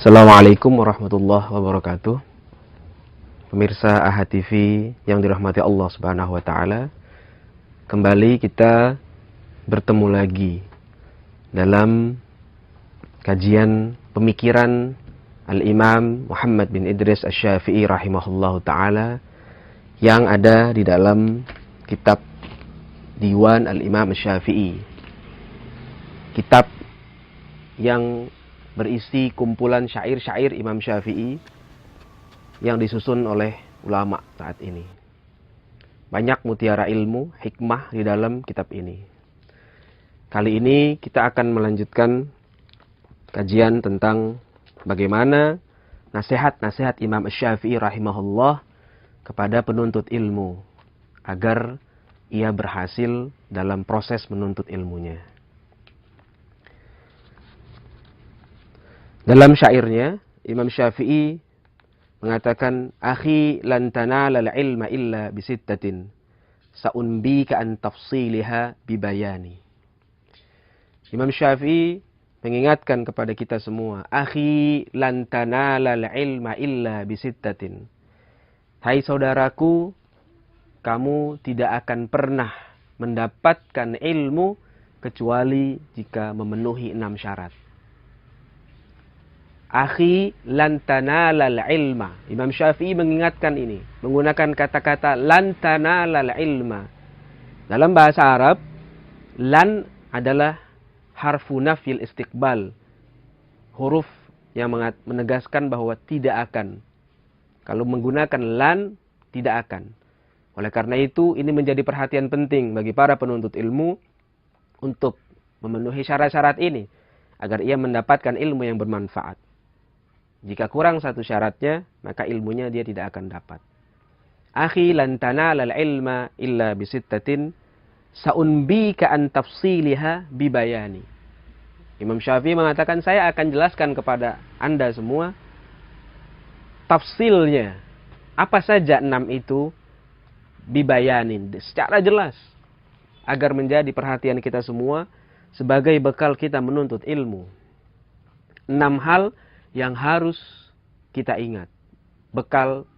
Assalamualaikum warahmatullahi wabarakatuh. Pemirsa Ahad TV yang dirahmati Allah Subhanahu wa taala. Kembali kita bertemu lagi dalam kajian pemikiran Al-Imam Muhammad bin Idris Asy-Syafi'i rahimahullahu taala yang ada di dalam kitab Diwan Al-Imam Asy-Syafi'i. Kitab yang berisi kumpulan syair-syair Imam Syafi'i yang disusun oleh ulama saat ini. Banyak mutiara ilmu, hikmah di dalam kitab ini. Kali ini kita akan melanjutkan kajian tentang bagaimana nasihat-nasihat Imam Syafi'i rahimahullah kepada penuntut ilmu agar ia berhasil dalam proses menuntut ilmunya. Dalam syairnya, Imam Syafi'i mengatakan, "Akhi lan tanalal ilma illa bisittatin, sa'unbika an tafsiliha bibayani." Imam Syafi'i mengingatkan kepada kita semua, "Akhi lan tanalal ilma illa bisittatin." Hai saudaraku, kamu tidak akan pernah mendapatkan ilmu kecuali jika memenuhi 6 syarat. Akhi lan tanalal ilma. Imam Syafi'i mengingatkan ini menggunakan kata-kata lan tanalal ilma. Dalam bahasa Arab, lan adalah harfu nafyil istiqbal. Huruf yang menegaskan bahwa tidak akan. Kalau menggunakan lan, tidak akan. Oleh karena itu, ini menjadi perhatian penting bagi para penuntut ilmu untuk memenuhi syarat-syarat ini agar ia mendapatkan ilmu yang bermanfaat. Jika kurang satu syaratnya, maka ilmunya dia tidak akan dapat. Akhi lan tanalal ilma illa bisittatin, sa'unbika an tafsiliha bibayani. Imam Syafi'i mengatakan, saya akan jelaskan kepada Anda semua tafsilnya. Apa saja 6 itu bibayanin, secara jelas, agar menjadi perhatian kita semua sebagai bekal kita menuntut ilmu. 6 hal yang harus kita ingat, bekal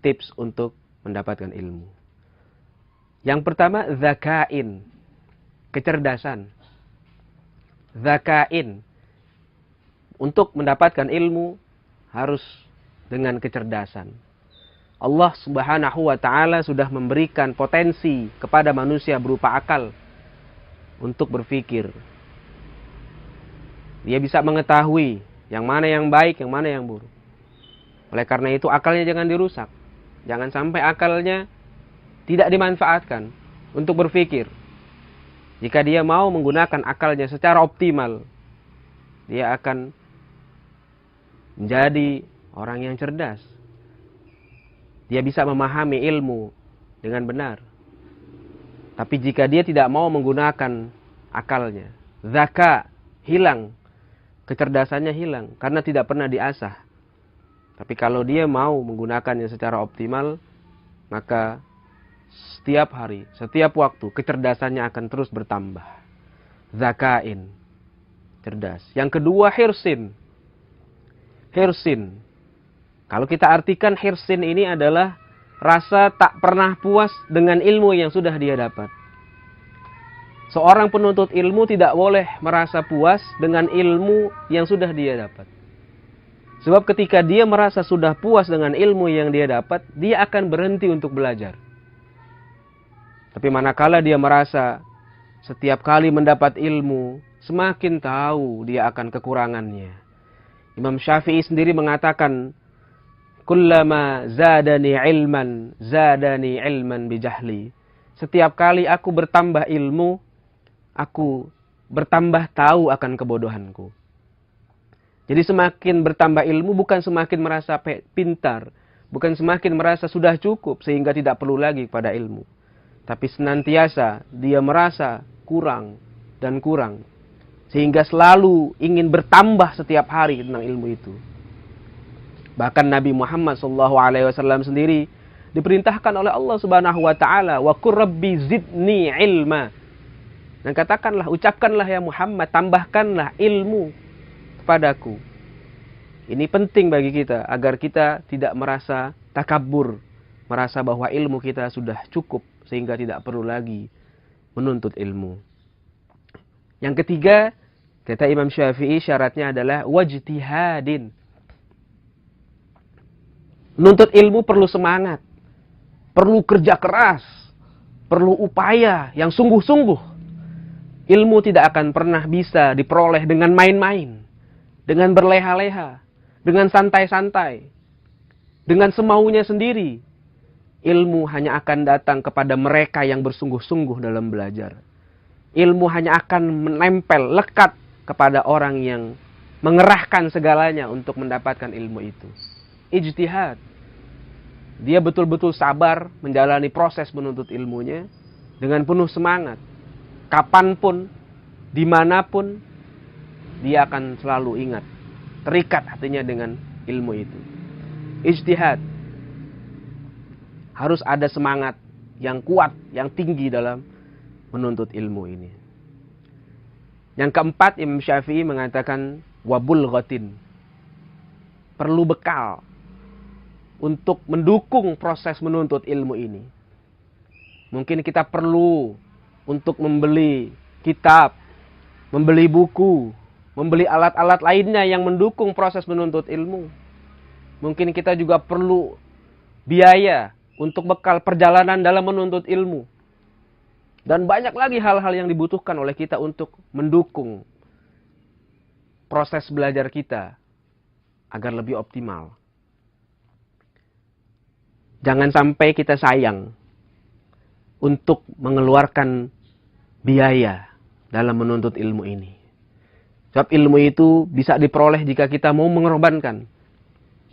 tips untuk mendapatkan ilmu. Yang pertama, zakain, kecerdasan. Zakain, untuk mendapatkan ilmu harus dengan kecerdasan. Allah Subhanahu wa taala sudah memberikan potensi kepada manusia berupa akal untuk berpikir. Dia bisa mengetahui yang mana yang baik, yang mana yang buruk. Oleh karena itu akalnya jangan dirusak. Jangan sampai akalnya tidak dimanfaatkan untuk berpikir. Jika dia mau menggunakan akalnya secara optimal, dia akan menjadi orang yang cerdas. Dia bisa memahami ilmu dengan benar. Tapi jika dia tidak mau menggunakan akalnya, zaka hilang. Kecerdasannya hilang karena tidak pernah diasah. Tapi kalau dia mau menggunakannya secara optimal, maka setiap hari, setiap waktu, kecerdasannya akan terus bertambah. Zakain, cerdas. Yang kedua, hirsin. Hirsin. Kalau kita artikan hirsin ini adalah rasa tak pernah puas dengan ilmu yang sudah dia dapat. Seorang penuntut ilmu tidak boleh merasa puas dengan ilmu yang sudah dia dapat. Sebab ketika dia merasa sudah puas dengan ilmu yang dia dapat, dia akan berhenti untuk belajar. Tapi manakala dia merasa setiap kali mendapat ilmu, semakin tahu dia akan kekurangannya. Imam Syafi'i sendiri mengatakan, "Kullama zadani ilman bijahli." Setiap kali aku bertambah ilmu, aku bertambah tahu akan kebodohanku. Jadi semakin bertambah ilmu bukan semakin merasa pintar, bukan semakin merasa sudah cukup sehingga tidak perlu lagi pada ilmu. Tapi senantiasa dia merasa kurang dan kurang, sehingga selalu ingin bertambah setiap hari tentang ilmu itu. Bahkan Nabi Muhammad SAW sendiri diperintahkan oleh Allah Subhanahu wa taala, "Wa qur rabbi zidni ilma." Dan katakanlah, ucapkanlah ya Muhammad, tambahkanlah ilmu kepadaku. Ini penting bagi kita agar kita tidak merasa takabur, merasa bahwa ilmu kita sudah cukup sehingga tidak perlu lagi menuntut ilmu. Yang ketiga, kata Imam Syafi'i, syaratnya adalah wajtihadin. Menuntut ilmu perlu semangat, perlu kerja keras, perlu upaya yang sungguh-sungguh. Ilmu tidak akan pernah bisa diperoleh dengan main-main, dengan berleha-leha, dengan santai-santai, dengan semaunya sendiri. Ilmu hanya akan datang kepada mereka yang bersungguh-sungguh dalam belajar. Ilmu hanya akan menempel, lekat kepada orang yang mengerahkan segalanya untuk mendapatkan ilmu itu. Ijtihad. Dia betul-betul sabar menjalani proses menuntut ilmunya dengan penuh semangat. Kapanpun, dimanapun, dia akan selalu ingat, terikat hatinya dengan ilmu itu. Ijtihad. Harus ada semangat yang kuat, yang tinggi dalam menuntut ilmu ini. Yang keempat, Imam Syafi'i mengatakan wabulghatin. Perlu bekal untuk mendukung proses menuntut ilmu ini. Mungkin kita perlu untuk membeli kitab, membeli buku, membeli alat-alat lainnya yang mendukung proses menuntut ilmu. Mungkin kita juga perlu biaya untuk bekal perjalanan dalam menuntut ilmu. Dan banyak lagi hal-hal yang dibutuhkan oleh kita untuk mendukung proses belajar kita agar lebih optimal. Jangan sampai kita sayang untuk mengeluarkan biaya dalam menuntut ilmu ini. Sebab ilmu itu bisa diperoleh jika kita mau mengorbankan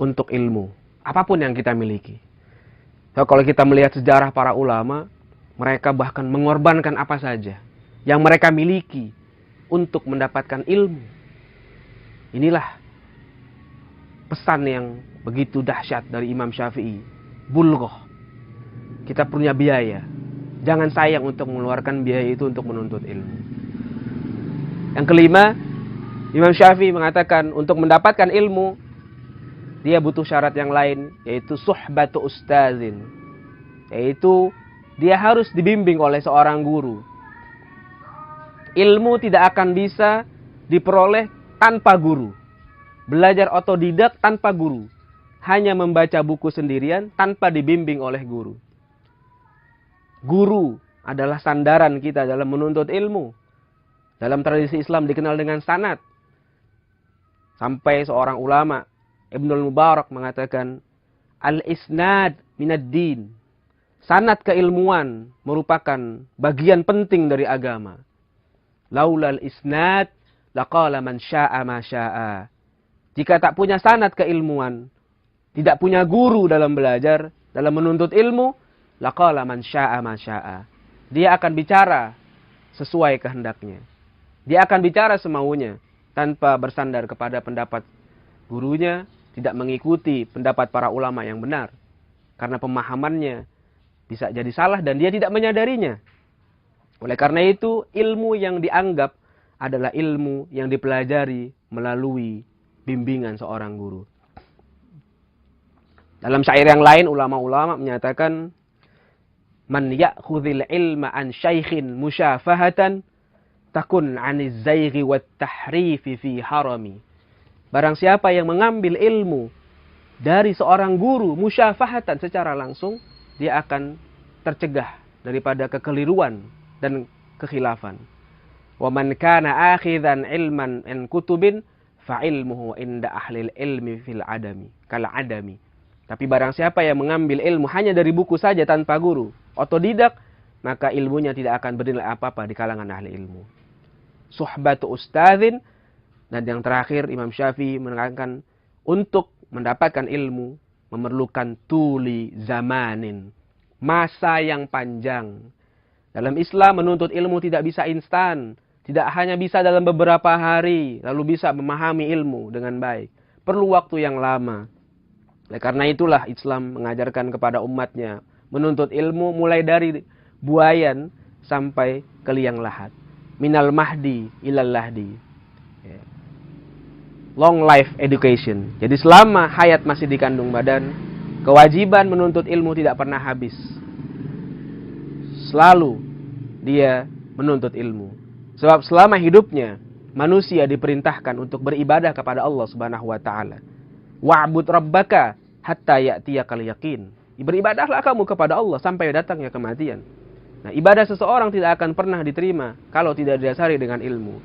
untuk ilmu, apapun yang kita miliki. So, kalau kita melihat sejarah para ulama, mereka bahkan mengorbankan apa saja yang mereka miliki untuk mendapatkan ilmu. Inilah pesan yang begitu dahsyat dari Imam Syafi'i. Bulghah. Kita punya biaya. Jangan sayang untuk mengeluarkan biaya itu untuk menuntut ilmu. Yang kelima, Imam Syafi'i mengatakan untuk mendapatkan ilmu, dia butuh syarat yang lain, yaitu suhbatu ustazin. Yaitu dia harus dibimbing oleh seorang guru. Ilmu tidak akan bisa diperoleh tanpa guru. Belajar otodidak tanpa guru. Hanya membaca buku sendirian tanpa dibimbing oleh guru. Guru adalah sandaran kita dalam menuntut ilmu. Dalam tradisi Islam dikenal dengan sanad. Sampai seorang ulama, Ibnul Mubarak, mengatakan, al-isnad minad din. Sanad keilmuan merupakan bagian penting dari agama. Laulal isnad laqala man syaa ma syaa. Jika tak punya sanad keilmuan, tidak punya guru dalam belajar, dalam menuntut ilmu, laqala man syaa ma syaa. Dia akan bicara sesuai kehendaknya. Dia akan bicara semaunya tanpa bersandar kepada pendapat gurunya, tidak mengikuti pendapat para ulama yang benar. Karena pemahamannya bisa jadi salah dan dia tidak menyadarinya. Oleh karena itu, ilmu yang dianggap adalah ilmu yang dipelajari melalui bimbingan seorang guru. Dalam syair yang lain, ulama-ulama menyatakan, man ya'khudhil ilma an syaikhin musyafahatan takun 'aniz zaighi wat tahrifi fi harami. Barang siapa yang mengambil ilmu dari seorang guru musyafahatan secara langsung, dia akan tercegah daripada kekeliruan dan kekhilafan. Wa man kana akhidhan ilman an kutubin fa ilmuhu inda ahlil ilmi fil adami kal adami. Tapi barang siapa yang mengambil ilmu hanya dari buku saja tanpa guru, otodidak, maka ilmunya tidak akan bernilai apa-apa di kalangan ahli ilmu. Suhbatu ustadzin. Dan yang terakhir, Imam Syafi'i menekankan untuk mendapatkan ilmu memerlukan tuli zamanin, masa yang panjang. Dalam Islam menuntut ilmu tidak bisa instan, tidak hanya bisa dalam beberapa hari lalu bisa memahami ilmu dengan baik. Perlu waktu yang lama. Karena itulah Islam mengajarkan kepada umatnya menuntut ilmu mulai dari buayan sampai ke liang lahat. Minal mahdi ilal lahdi. long life education. Jadi selama hayat masih di kandung badan, kewajiban menuntut ilmu tidak pernah habis. Selalu dia menuntut ilmu. Sebab selama hidupnya manusia diperintahkan untuk beribadah kepada Allah Subhanahu wa taala. Wa'bud rabbaka hatta ya'tiyakal yaqin. Beribadahlah kamu kepada Allah sampai datangnya kematian. Nah, ibadah seseorang tidak akan pernah diterima kalau tidak didasari dengan ilmu.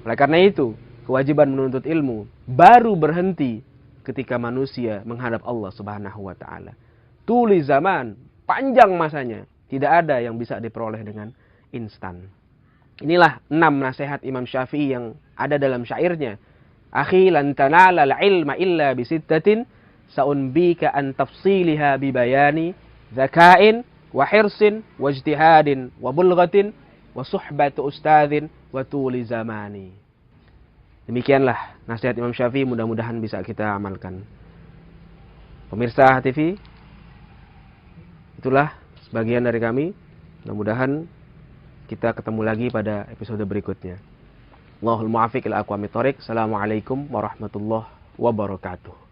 Oleh karena itu, kewajiban menuntut ilmu baru berhenti ketika manusia menghadap Allah Subhanahu wa taala. Tuli zaman, panjang masanya, tidak ada yang bisa diperoleh dengan instan. Inilah 6 nasihat Imam Syafi'i yang ada dalam syairnya. Akhi lan tanala al-ilma illa bisittatin sa'unbika an tafsiliha bibayani zakain wa hirsin wa ijtihadin wa bulghatin wa suhbatu ustadzin wa tuli zamani. Demikianlah nasihat Imam Syafi'i, mudah-mudahan bisa kita amalkan. Pemirsa HTV, itulah sebagian dari kami. Mudah-mudahan kita ketemu lagi pada episode berikutnya. Allahul muwaffiq ila aqwamit thoriq. Assalamualaikum warahmatullahi wabarakatuh.